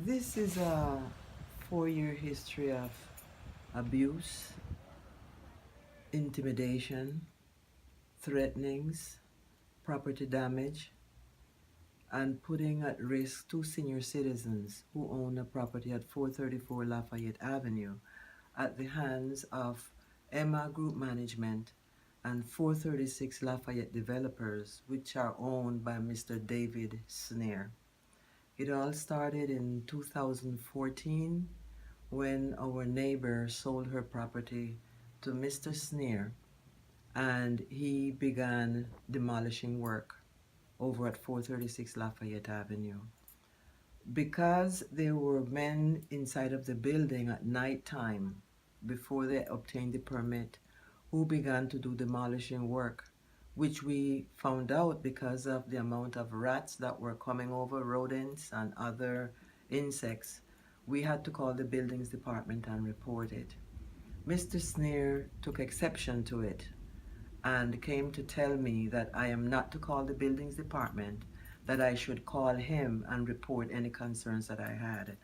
This is a 4-year history of abuse, intimidation, threatenings, property damage, and putting at risk two senior citizens who own a property at 434 Lafayette Avenue at the hands of Emma Group Management and 436 Lafayette Developers, which are owned by Mr. David Sneer. It all started in 2014 when our neighbor sold her property to Mr. Sneer and he began demolishing work over at 436 Lafayette Avenue. Because there were men inside of the building at night time before they obtained the permit who began to do demolishing work, which we found out because of the amount of rats that were coming over, rodents and other insects. We had to call the buildings department and report it. Mr. Sneer took exception to it and came to tell me that I am not to call the buildings department, that I should call him and report any concerns that I had.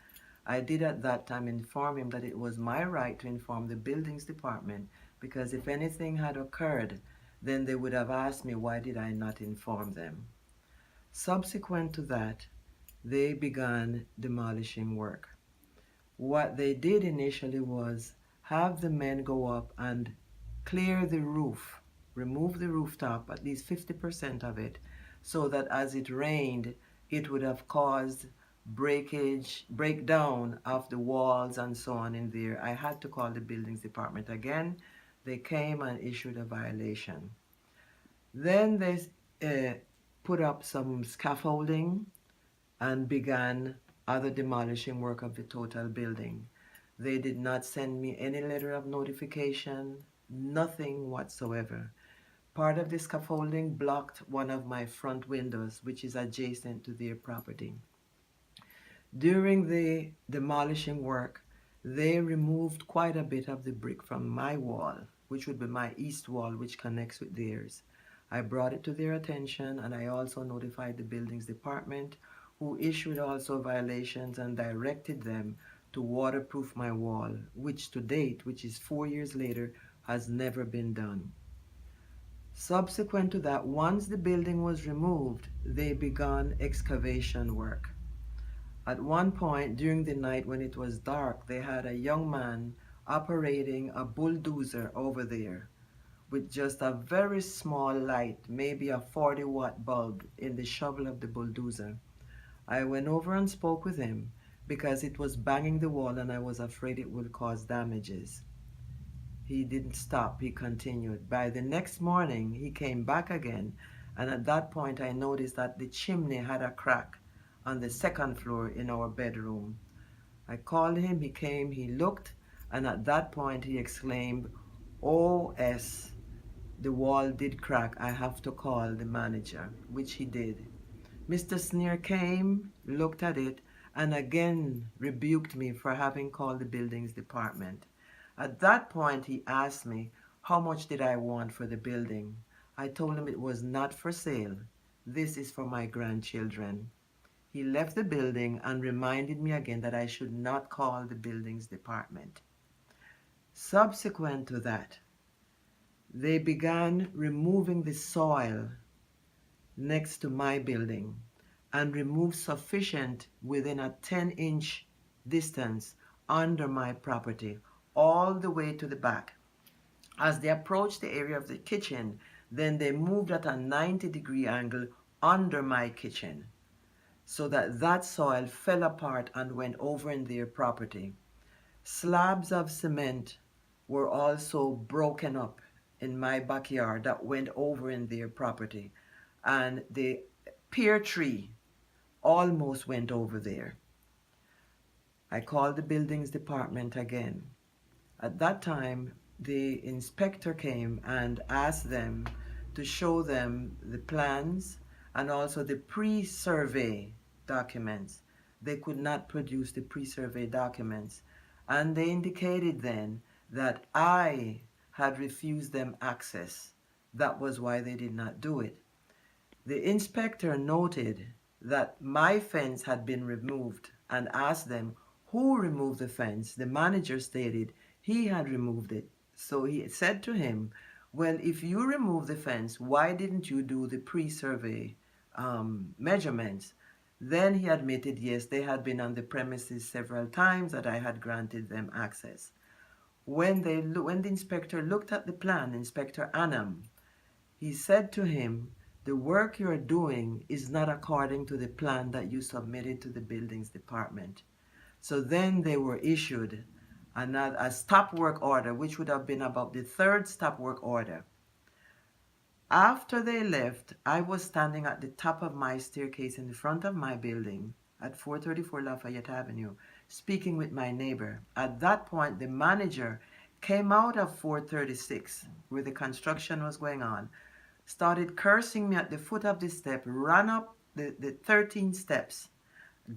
I did at that time inform him that it was my right to inform the buildings department because if anything had occurred, then they would have asked me why did I not inform them. Subsequent to that, they began demolishing work. What they did initially was have the men go up and clear the roof, remove the rooftop, at least 50% of it, so that as it rained, it would have caused breakdown of the walls and so on in there. I had to call the buildings department again. They came and issued a violation. Then they put up some scaffolding and began other demolishing work of the total building. They did not send me any letter of notification, nothing whatsoever. Part of the scaffolding blocked one of my front windows, which is adjacent to their property. During the demolishing work, they removed quite a bit of the brick from my wall, which would be my east wall, which connects with theirs. I brought it to their attention and I also notified the buildings department, who issued also violations and directed them to waterproof my wall, which to date, which is 4 years later, has never been done. Subsequent to that, once the building was removed, they began excavation work. At one point during the night when it was dark, they had a young man operating a bulldozer over there with just a very small light, maybe a 40-watt bulb in the shovel of the bulldozer. I went over and spoke with him because it was banging the wall and I was afraid it would cause damages. He didn't stop, he continued. By the next morning, he came back again, and at that point I noticed that the chimney had a crack on the second floor in our bedroom. I called him, he came, he looked, and at that point he exclaimed, "OS, the wall did crack, I have to call the manager," which he did. Mr. Sneer came, looked at it, and again rebuked me for having called the buildings department. At that point, he asked me how much did I want for the building. I told him it was not for sale. This is for my grandchildren. He left the building and reminded me again that I should not call the buildings department. Subsequent to that, they began removing the soil next to my building and removed sufficient within a 10-inch distance under my property, all the way to the back. As they approached the area of the kitchen, then they moved at a 90-degree angle under my kitchen so that that soil fell apart and went over in their property. Slabs of cement were also broken up in my backyard that went over in their property, and the pear tree almost went over there. I called the buildings department again. At that time, the inspector came and asked them to show them the plans and also the pre-survey documents. They could not produce the pre-survey documents, and they indicated then that I had refused them access. That was why they did not do it. The inspector noted that my fence had been removed and asked them who removed the fence. The manager stated he had removed it. So he said to him, well, if you removed the fence, why didn't you do the pre-survey measurements? Then he admitted, yes, they had been on the premises several times, that I had granted them access. When the inspector looked at the plan, Inspector Annam, he said to him, the work you're doing is not according to the plan that you submitted to the buildings department. So then they were issued a stop work order, which would have been about the third stop work order. After they left, I was standing at the top of my staircase in the front of my building at 434 Lafayette Avenue, speaking with my neighbor. At that point, the manager came out of 436, where the construction was going on, started cursing me at the foot of the step, ran up the 13 steps,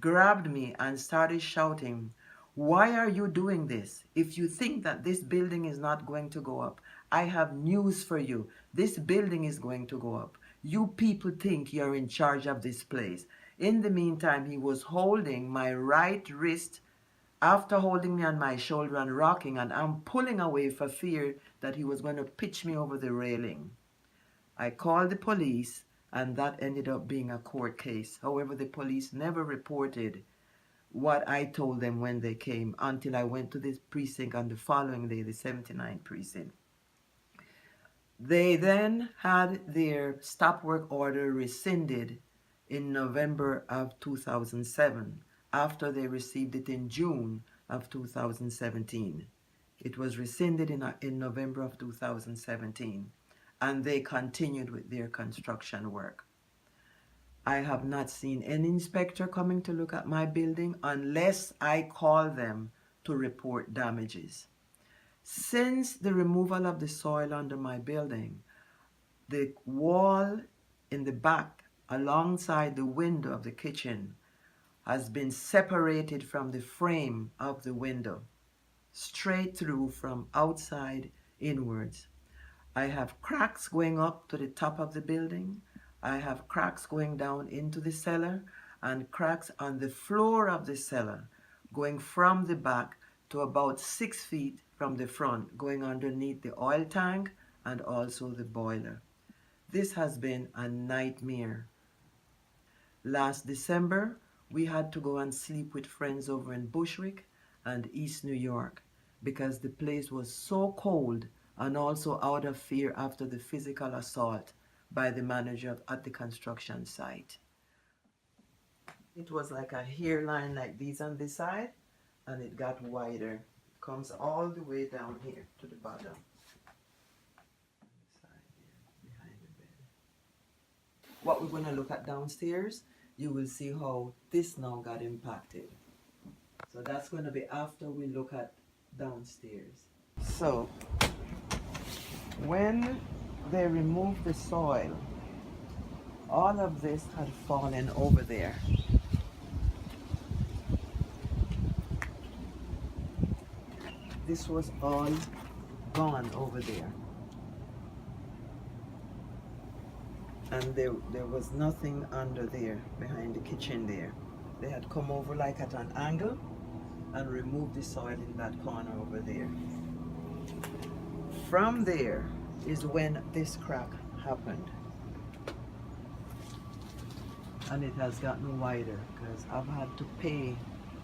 grabbed me and started shouting, why are you doing this? If you think that this building is not going to go up, I have news for you. This building is going to go up. You people think you're in charge of this place. In the meantime, he was holding my right wrist after holding me on my shoulder and rocking, and I'm pulling away for fear that he was going to pitch me over the railing. I called the police, and that ended up being a court case. However, the police never reported what I told them when they came until I went to this precinct on the following day, the 79th precinct. They then had their stop work order rescinded in November of 2007 after they received it in June of 2017. It was rescinded in November of 2017, and they continued with their construction work. I have not seen any inspector coming to look at my building unless I call them to report damages. Since the removal of the soil under my building, the wall in the back alongside the window of the kitchen has been separated from the frame of the window, straight through from outside inwards. I have cracks going up to the top of the building. I have cracks going down into the cellar and cracks on the floor of the cellar going from the back to about 6 feet from the front, going underneath the oil tank and also the boiler. This has been a nightmare. Last December, we had to go and sleep with friends over in Bushwick and East New York because the place was so cold, and also out of fear after the physical assault by the manager at the construction site. It was like a hairline like this on this side, and it got wider. It comes all the way down here to the bottom. Behind the bed. What we're going to look at downstairs, you will see how this now got impacted. So that's going to be after we look at downstairs. So when they removed the soil, all of this had fallen over there. This was all gone over there. And there was nothing under there, behind the kitchen there. They had come over like at an angle and removed the soil in that corner over there. From there is when this crack happened. And it has gotten wider because I've had to pay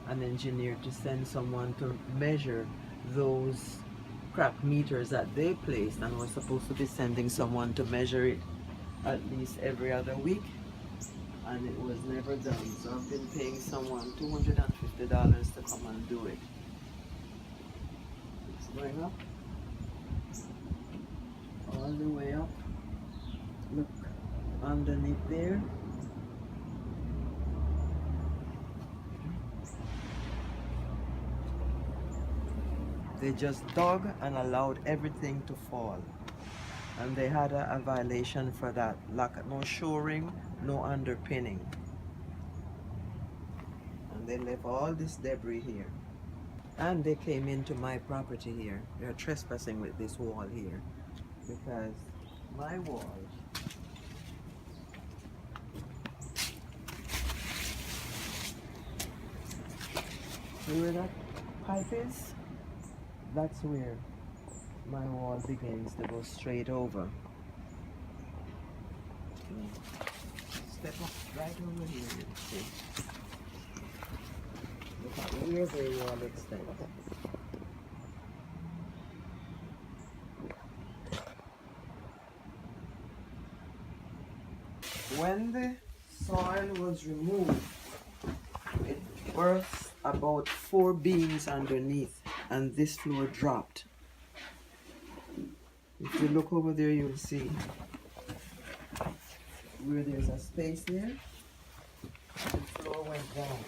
an engineer to send someone to measure those crack meters that they placed, and we're supposed to be sending someone to measure it at least every other week, and it was never done. So I've been paying someone $250 to come and do it. It's going up. All the way up. Look underneath there. They just dug and allowed everything to fall. And they had a violation for that. Like no shoring, no underpinning. And they left all this debris here. And they came into my property here. They're trespassing with this wall here. Because my wall See where that pipe is? That's where my wall begins to go straight over. Step up right over here, you see. Look at where the wall extends. When the soil was removed, it burst about 4 beams underneath, and this floor dropped. If you look over there, you'll see where there's a space there, the floor went down.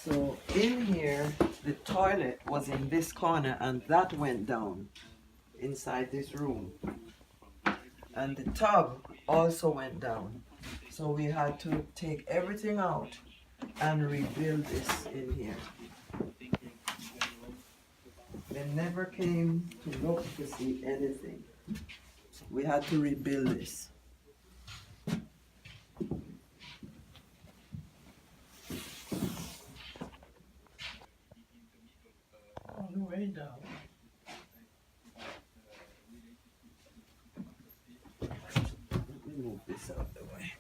So in here, the toilet was in this corner, and that went down inside this room. And the tub also went down. So we had to take everything out and rebuild this in here. They never came to look to see anything. We had to rebuild this. All the way down. Let me move this out of the way.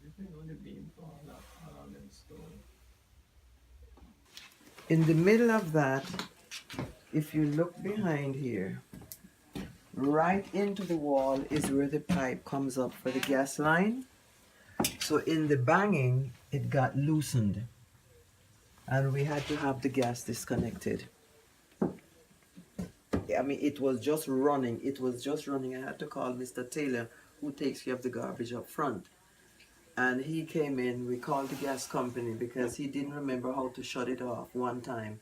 Everything on the beam fall up and stone. In the middle of that, if you look behind here, right into the wall is where the pipe comes up for the gas line. So in the banging, it got loosened, and we had to have the gas disconnected. I mean, it was just running. I had to call Mr. Taylor, who takes care of the garbage up front. And he came in, we called the gas company because he didn't remember how to shut it off one time.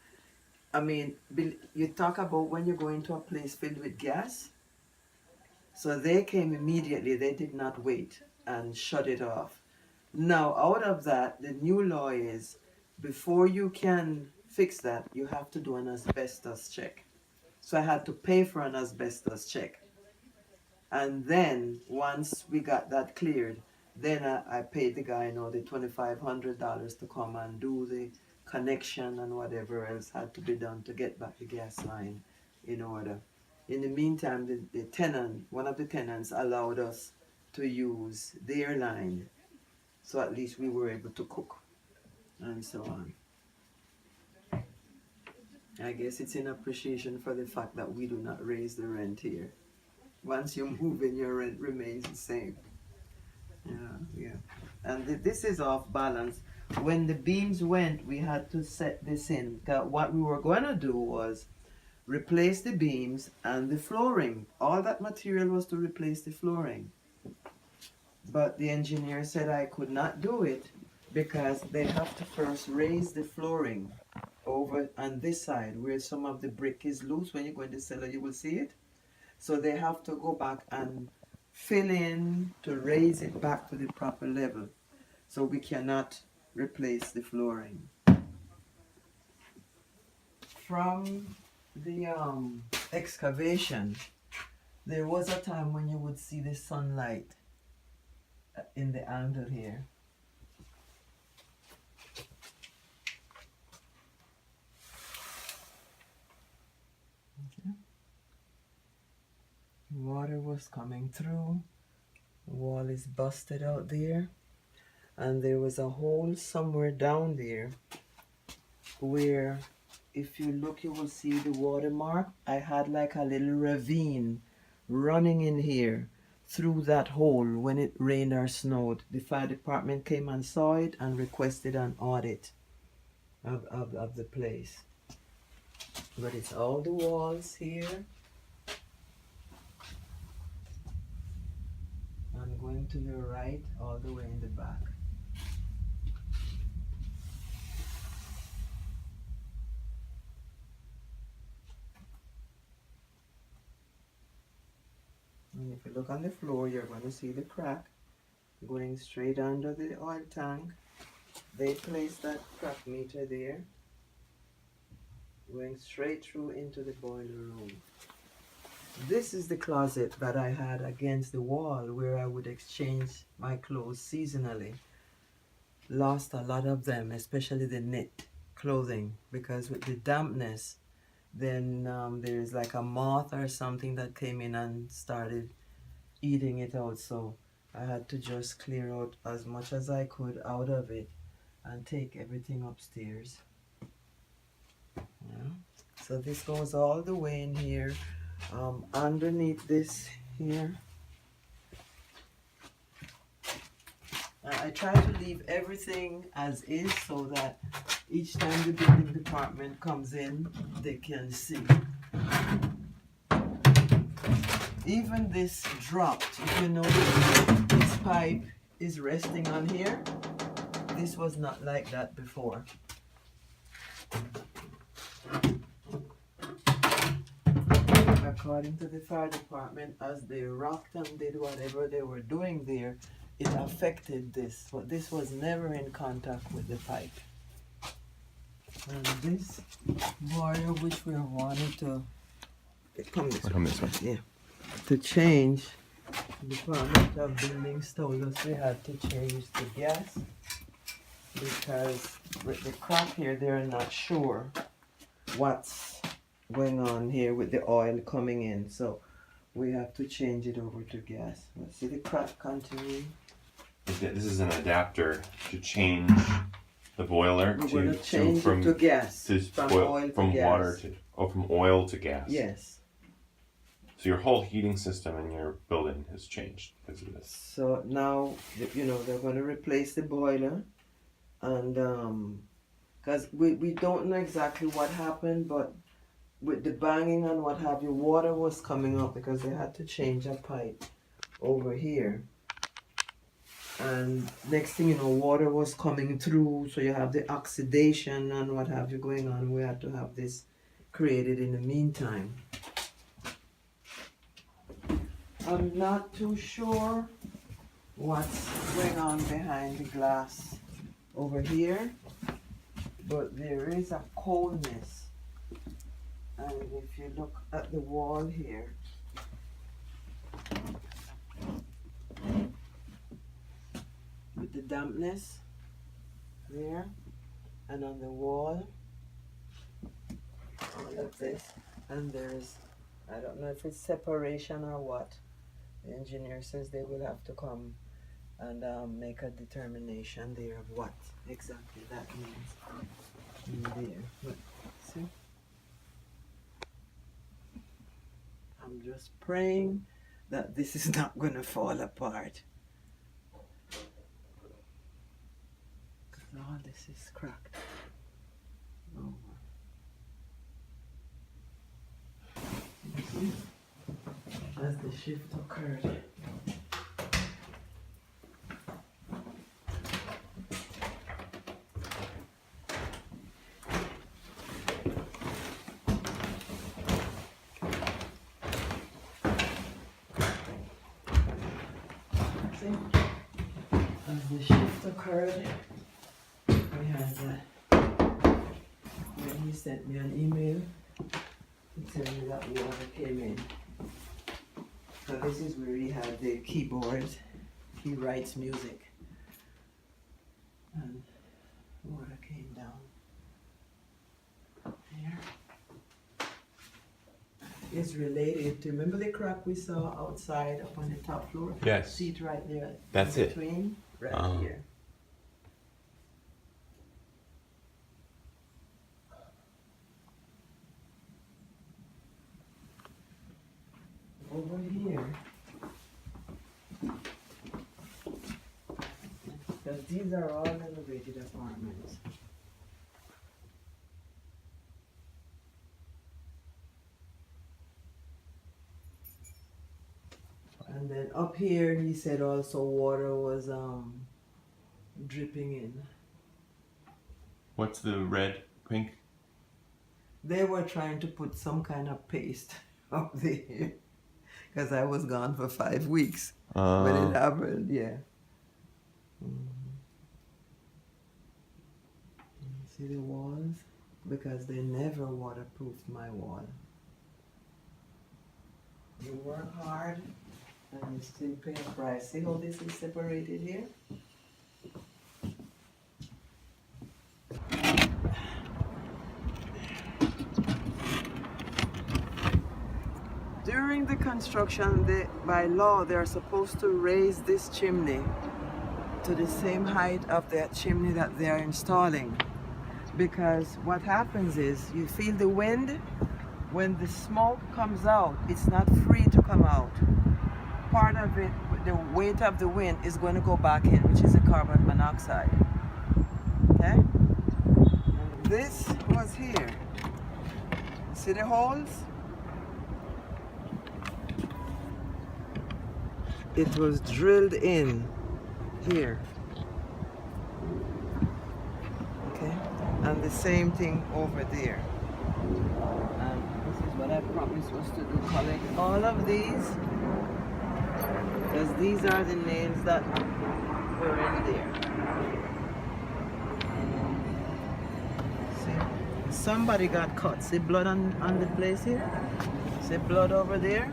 I mean, you talk about when you go into a place filled with gas. So they came immediately, they did not wait, and shut it off. Now, out of that, the new law is, before you can fix that, you have to do an asbestos check. So I had to pay for an asbestos check. And then, once we got that cleared, then I paid the guy, the $2,500 to come and do the connection and whatever else had to be done to get back the gas line in order. In the meantime, the tenant, one of the tenants, allowed us to use their line, so at least we were able to cook and so on. I guess it's in appreciation for the fact that we do not raise the rent here. Once you move in, your rent remains the same. Yeah. And this is off balance. When the beams went, we had to set this in. What we were going to do was replace the beams and the flooring. All that material was to replace the flooring. But the engineer said I could not do it because they have to first raise the flooring over on this side where some of the brick is loose. When you go in the cellar, you will see it. So they have to go back and fill in to raise it back to the proper level. So we cannot replace the flooring. From the excavation, there was a time when you would see the sunlight in the angle here. Okay. Water was coming through. The wall is busted out there, and there was a hole somewhere down there where, if you look, you will see the watermark. I had like a little ravine running in here through that hole when it rained or snowed. The fire department came and saw it and requested an audit of the place. But it's all the walls here. I'm going to the right, all the way in the back. And if you look on the floor, you're going to see the crack going straight under the oil tank. They placed that crack meter there, going straight through into the boiler room. This is the closet that I had against the wall where I would exchange my clothes seasonally. Lost a lot of them, especially the knit clothing, because with the dampness, then there's like a moth or something that came in and started eating it out. So I had to just clear out as much as I could out of it and take everything upstairs. Yeah. So this goes all the way in here. Underneath this here, I try to leave everything as is so that each time the building department comes in, they can see. Even this dropped. If you notice, this pipe is resting on here. This was not like that before. According to the fire department, as they rocked and did whatever they were doing there, it affected this, but this was never in contact with the pipe. And this boiler, which we wanted to come this way, yeah, to change, the Department of Buildings told us we had to change the gas because with the crack here, they're not sure what's going on here with the oil coming in, so we have to change it over to gas. Let's see the crack continuing. This is an adapter to change the boiler We're going to change from it to gas, from oil to gas. water to from oil to gas. Yes. So your whole heating system in your building has changed because of this. So now, you know, they're going to replace the boiler, and because we don't know exactly what happened, but with the banging and what have you, water was coming up because they had to change a pipe over here. And next thing you know, water was coming through, so you have the oxidation and what have you going on. We had to have this created in the meantime. I'm not too sure what's going on behind the glass over here, but there is a coldness. And if you look at the wall here, with the dampness there, and on the wall, all of this, and there's, I don't know if it's separation or what. The engineer says they will have to come and make a determination there of what exactly that means in there. But, see? I'm just praying that this is not going to fall apart. All this is cracked over. You see? As the shift occurred. See? As the shift occurred, we had when he sent me an email to tell me that water came in. So this is where he had the keyboard. He writes music. And water came down there. It's related to, remember the crack we saw outside up on the top floor? Yes. See it right there. That's it. Between, right here. Over here, because these are all elevated apartments. And then up here, he said also water was dripping in. What's the red, pink? They were trying to put some kind of paste up there. Because I was gone for 5 weeks when it happened, yeah. See the walls? Because they never waterproofed my wall. You work hard and you still pay a price. See how this is separated here? During the construction, by law, they're supposed to raise this chimney to the same height of that chimney that they're installing. Because what happens is, you feel the wind, when the smoke comes out, it's not free to come out. Part of it, the weight of the wind is going to go back in, which is the carbon monoxide. Okay? This was here. See the holes? It was drilled in here. Okay? And the same thing over there. And this is what I promised was to do, collect all of these, because these are the nails that were in there. See? Somebody got cut. See blood on the place here? See blood over there?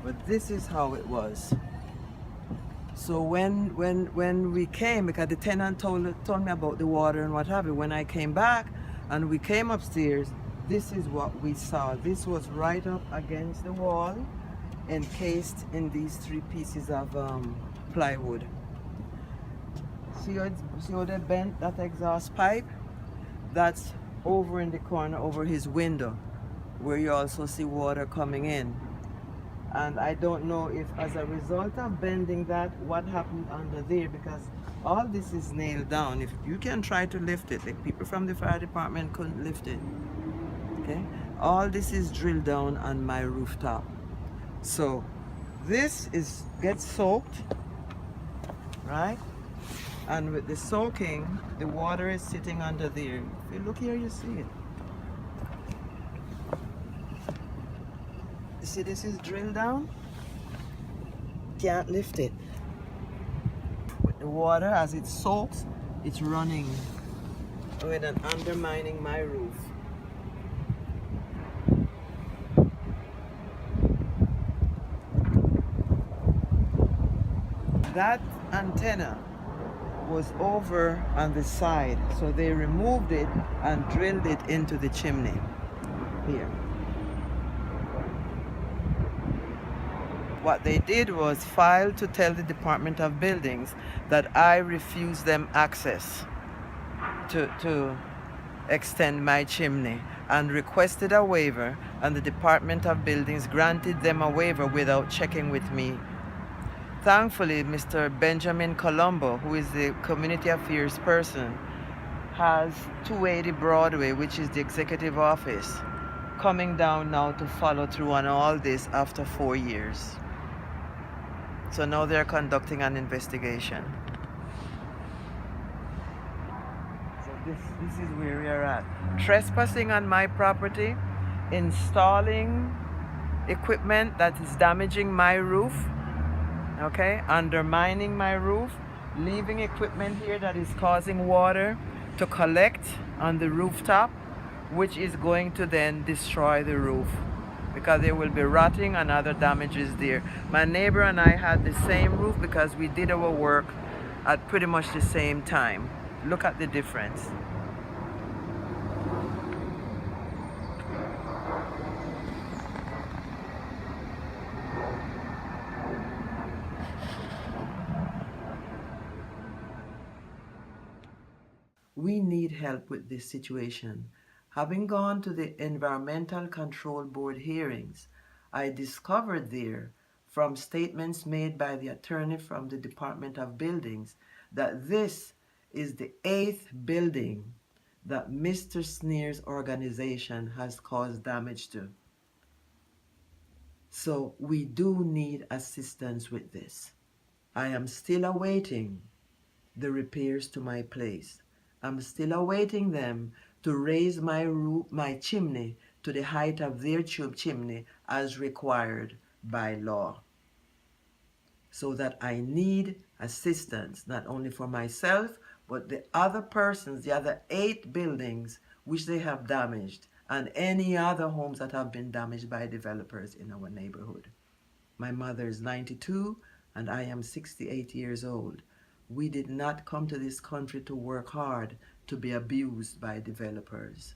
But this is how it was. So when we came, because the tenant told me about the water and what have you, when I came back and we came upstairs, this is what we saw. This was right up against the wall, encased in these 3 pieces of plywood. See how they bent that exhaust pipe? That's over in the corner over his window, where you also see water coming in. And I don't know if as a result of bending that, what happened under there, because all this is nailed down. If you can try to lift it, the people from the fire department couldn't lift it. Okay? All this is drilled down on my rooftop. So this gets soaked, right? And with the soaking, the water is sitting under there. If you look here, you see it. You see this is drilled down? Can't lift it. With the water, as it soaks, it's running with and undermining my roof. That antenna was over on the side, so they removed it and drilled it into the chimney here. What they did was file to tell the Department of Buildings that I refused them access to extend my chimney, and requested a waiver, and the Department of Buildings granted them a waiver without checking with me. Thankfully, Mr. Benjamin Colombo, who is the community affairs person, has 280 Broadway, which is the executive office, coming down now to follow through on all this after 4 years. So now they're conducting an investigation. So this is where we are at. Trespassing on my property, installing equipment that is damaging my roof, okay, undermining my roof, leaving equipment here that is causing water to collect on the rooftop, which is going to then destroy the roof, because there will be rotting and other damages there. My neighbor and I had the same roof because we did our work at pretty much the same time. Look at the difference. We need help with this situation. Having gone to the Environmental Control Board hearings, I discovered there, from statements made by the attorney from the Department of Buildings, that this is the 8th building that Mr. Sneer's organization has caused damage to. So we do need assistance with this. I am still awaiting the repairs to my place. I'm still awaiting them to raise my roof, my chimney to the height of their tube chimney as required by law. so that I need assistance, not only for myself, but the other persons, the other 8 buildings which they have damaged, and any other homes that have been damaged by developers in our neighborhood. My mother is 92 and I am 68 years old. We did not come to this country to work hard, to be abused by developers.